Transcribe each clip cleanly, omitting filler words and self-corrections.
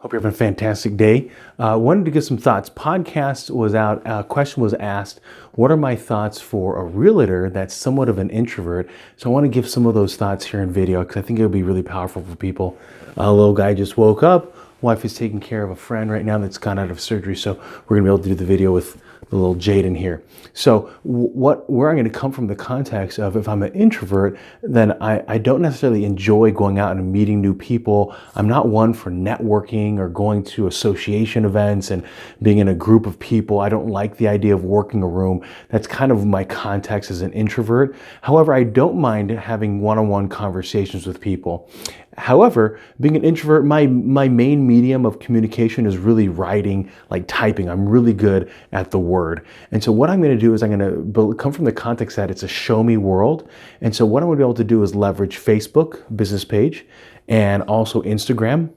Hope you're having a fantastic day. Wanted to give some thoughts. Podcast was out. A question was asked, what are my thoughts for a realtor that's somewhat of an introvert? So I want to give some of those thoughts here in video because I think it would be really powerful for people. A little guy just woke up. Wife is taking care of a friend right now that's gone out of surgery. So we're going to be able to do the video with the little Jaden here. So where I'm going to come from the context of if I'm an introvert, then I don't necessarily enjoy going out and meeting new people. I'm not one for networking or going to association events and being in a group of people. I don't like the idea of working a room. That's kind of my context as an introvert. However, I don't mind having one-on-one conversations with people. However, being an introvert, my main medium of communication is really writing, like typing. I'm really good at the word. And so what I'm going to do is I'm going to come from the context that it's a show me world. And so what I'm going to be able to do is leverage Facebook business page and also Instagram,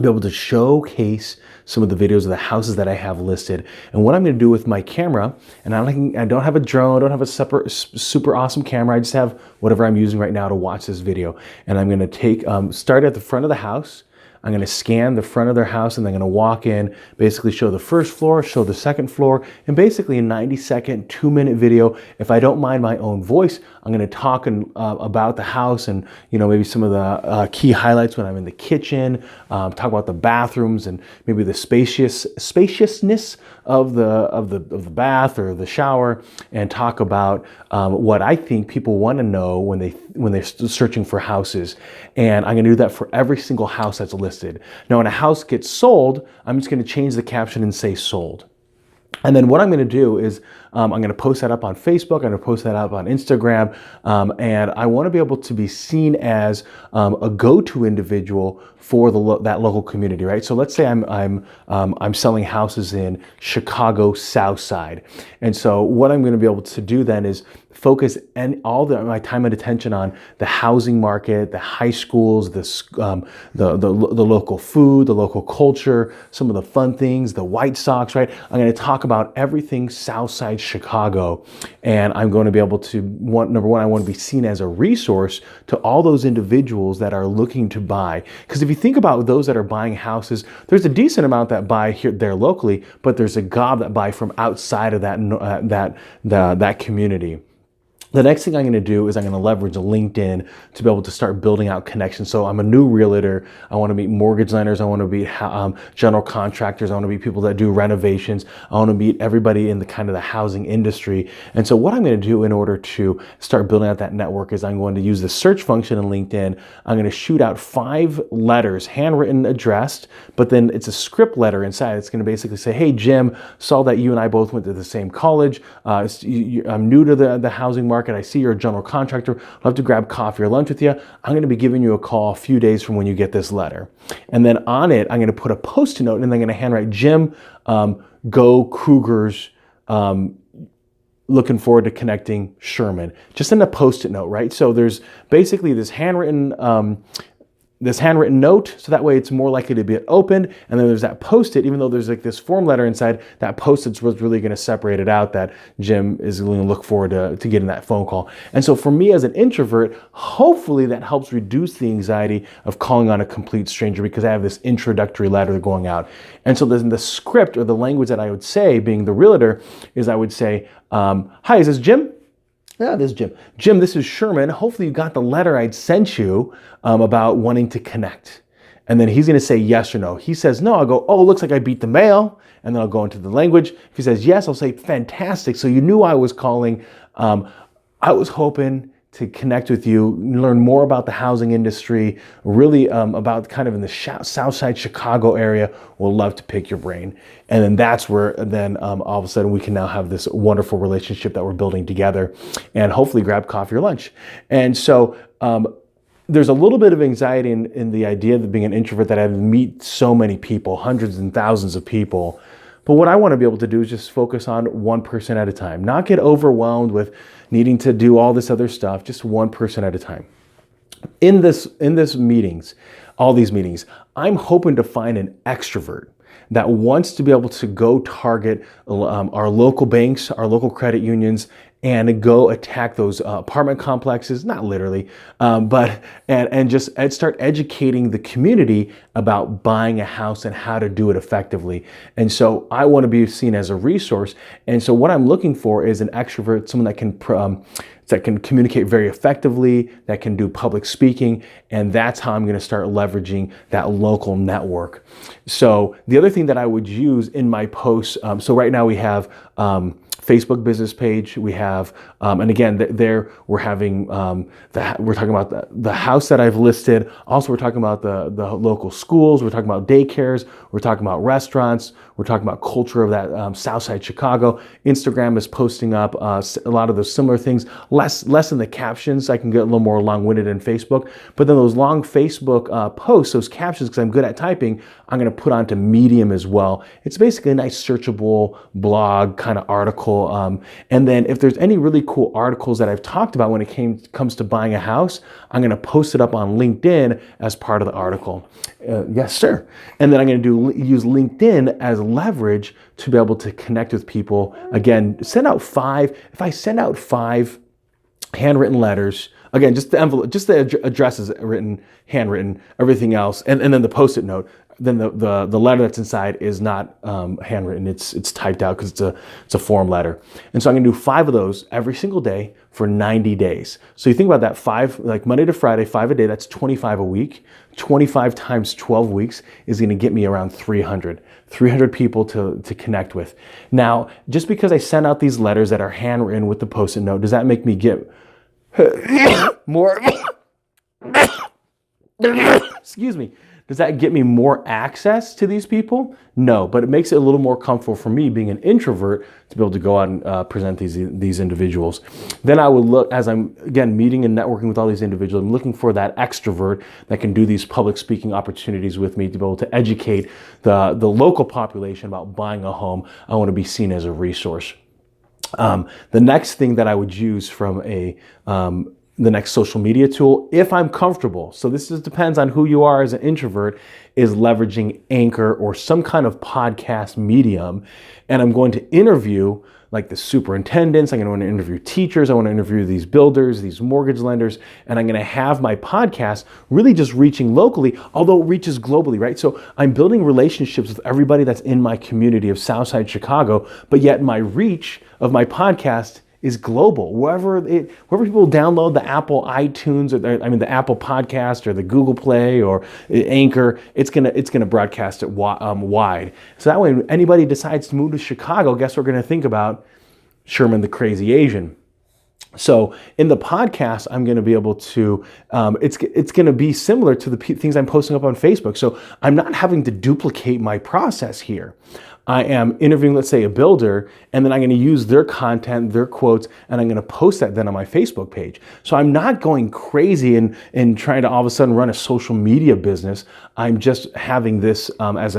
be able to showcase some of the videos of the houses that I have listed. And what I'm going to do with my camera, and I don't have a drone, I don't have a super awesome camera. I just have whatever I'm using right now to watch this video. And I'm going to start at the front of the house. I'm going to scan the front of their house and I'm going to walk in, basically show the first floor, show the second floor, and basically a 90-second, 2-minute video. If I don't mind my own voice, I'm going to talk about the house and maybe some of the key highlights when I'm in the kitchen, talk about the bathrooms and maybe the spaciousness of the bath or the shower, and talk about what I think people want to know when they're searching for houses. And I'm going to do that for every single house that's listed. Now, when a house gets sold, I'm just going to change the caption and say sold. And then what I'm going to do is I'm going to post that up on Facebook. I'm going to post that up on Instagram. And I want to be able to be seen as a go-to individual for that local community, right? So let's say I'm selling houses in Chicago South Side. And so what I'm going to be able to do then is focus all my time and attention on the housing market, the high schools, the local food, the local culture, some of the fun things, the White Sox, right? I'm going to talk about everything Southside Chicago, and I'm going to be able to, number one, I want to be seen as a resource to all those individuals that are looking to buy. Because if you think about those that are buying houses, there's a decent amount that buy there locally, but there's a gob that buy from outside of that community. The next thing I'm going to do is I'm going to leverage LinkedIn to be able to start building out connections. So I'm a new realtor. I want to meet mortgage lenders. I want to meet general contractors. I want to meet people that do renovations. I want to meet everybody in the housing industry. And so what I'm going to do in order to start building out that network is I'm going to use the search function in LinkedIn. I'm going to shoot out 5 letters, handwritten, addressed, but then it's a script letter inside. It's going to basically say, hey, Jim, saw that you and I both went to the same college. I'm new to the housing market. I see you're a general contractor. I'd love to grab coffee or lunch with you. I'm going to be giving you a call a few days from when you get this letter. And then on it, I'm going to put a Post-it note and then I'm going to handwrite, Jim, go Cougars, looking forward to connecting, Sherman. Just in a Post-it note, right? So there's basically this handwritten note, so that way it's more likely to be opened. And then there's that Post-it, even though there's like this form letter inside, that Post-it's what's really going to separate it out that Jim is going to look forward to getting that phone call. And so for me as an introvert, hopefully that helps reduce the anxiety of calling on a complete stranger because I have this introductory letter going out. And so the script or the language that I would say, being the realtor, is I would say, hi, is this Jim? Yeah, this is Jim. Jim, this is Sherman. Hopefully you got the letter I'd sent you about wanting to connect. And then he's going to say yes or no. He says no. I'll go, oh, looks like I beat the mail. And then I'll go into the language. If he says yes, I'll say fantastic. So you knew I was calling. I was hoping to connect with you, learn more about the housing industry, really about kind of in the Southside Chicago area. We'll love to pick your brain. And then that's where all of a sudden we can now have this wonderful relationship that we're building together and hopefully grab coffee or lunch. And so there's a little bit of anxiety in the idea of being an introvert that I meet so many people, hundreds and thousands of people. But what I want to be able to do is just focus on one person at a time, not get overwhelmed with needing to do all this other stuff, just one person at a time. In these meetings, I'm hoping to find an extrovert that wants to be able to go target our local banks, our local credit unions, and go attack those apartment complexes, not literally, but just start educating the community about buying a house and how to do it effectively. And so I want to be seen as a resource. And so what I'm looking for is an extrovert, someone that can communicate very effectively, that can do public speaking, and that's how I'm going to start leveraging that local network. So the other thing that I would use in my posts, so right now we have Facebook business page. We have, and again, there we're having, we're talking about the house that I've listed. Also, we're talking about the local schools. We're talking about daycares. We're talking about restaurants. We're talking about culture of that Southside Chicago. Instagram is posting up a lot of those similar things, less in the captions. I can get a little more long-winded in Facebook, but then those long Facebook posts, those captions, because I'm good at typing, I'm going to put onto Medium as well. It's basically a nice searchable blog kind of article. And then if there's any really cool articles that I've talked about when it comes to buying a house, I'm going to post it up on LinkedIn as part of the article. Yes, sir. And then I'm going to use LinkedIn as leverage to be able to connect with people. Again, if I send out 5 handwritten letters, again, just the envelope, just the address is handwritten, everything else, and then the Post-it note. Then the letter that's inside is not handwritten; it's typed out because it's a form letter. And so I'm going to do 5 of those every single day for 90 days. So you think about that, 5, like Monday to Friday, 5 a day. That's 25 a week. 25 times 12 weeks is going to get me around 300 people to connect with. Now, just because I send out these letters that are handwritten with the Post-it note, does that make me get more? Excuse me. Does that get me more access to these people? No, but it makes it a little more comfortable for me, being an introvert, to be able to go out and present these individuals. Then I would look, as I'm, again, meeting and networking with all these individuals, I'm looking for that extrovert that can do these public speaking opportunities with me to be able to educate the local population about buying a home. I want to be seen as a resource. The next thing that I would use from the next social media tool, if I'm comfortable, so this depends on who you are as an introvert, is leveraging Anchor or some kind of podcast medium. And I'm going to interview like the superintendents, I'm going to interview teachers, I want to interview these builders, these mortgage lenders, and I'm going to have my podcast really just reaching locally, although it reaches globally, right? So I'm building relationships with everybody that's in my community of Southside Chicago, but yet my reach of my podcast is global. Wherever people download the Apple iTunes, or the Apple Podcast, or the Google Play, or Anchor, it's gonna broadcast it wide. So that way, when anybody decides to move to Chicago, guess what we're gonna think about? Sherman the Crazy Asian. So in the podcast, I'm going to be able to, it's going to be similar to the things I'm posting up on Facebook. So I'm not having to duplicate my process here. I am interviewing, let's say, a builder, and then I'm going to use their content, their quotes, and I'm going to post that then on my Facebook page. So I'm not going crazy and trying to all of a sudden run a social media business. I'm just having this as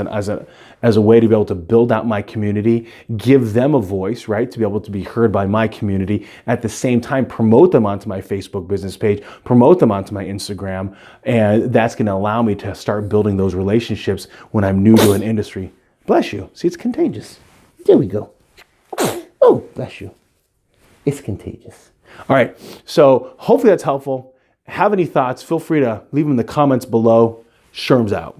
a way to be able to build out my community, give them a voice, right, to be able to be heard by my community. At the same time, promote them onto my Facebook business page, promote them onto my Instagram, and that's going to allow me to start building those relationships when I'm new to an industry. Bless you. See, it's contagious. There we go. Oh, bless you. It's contagious. All right. So hopefully that's helpful. Have any thoughts? Feel free to leave them in the comments below. Sherm's out.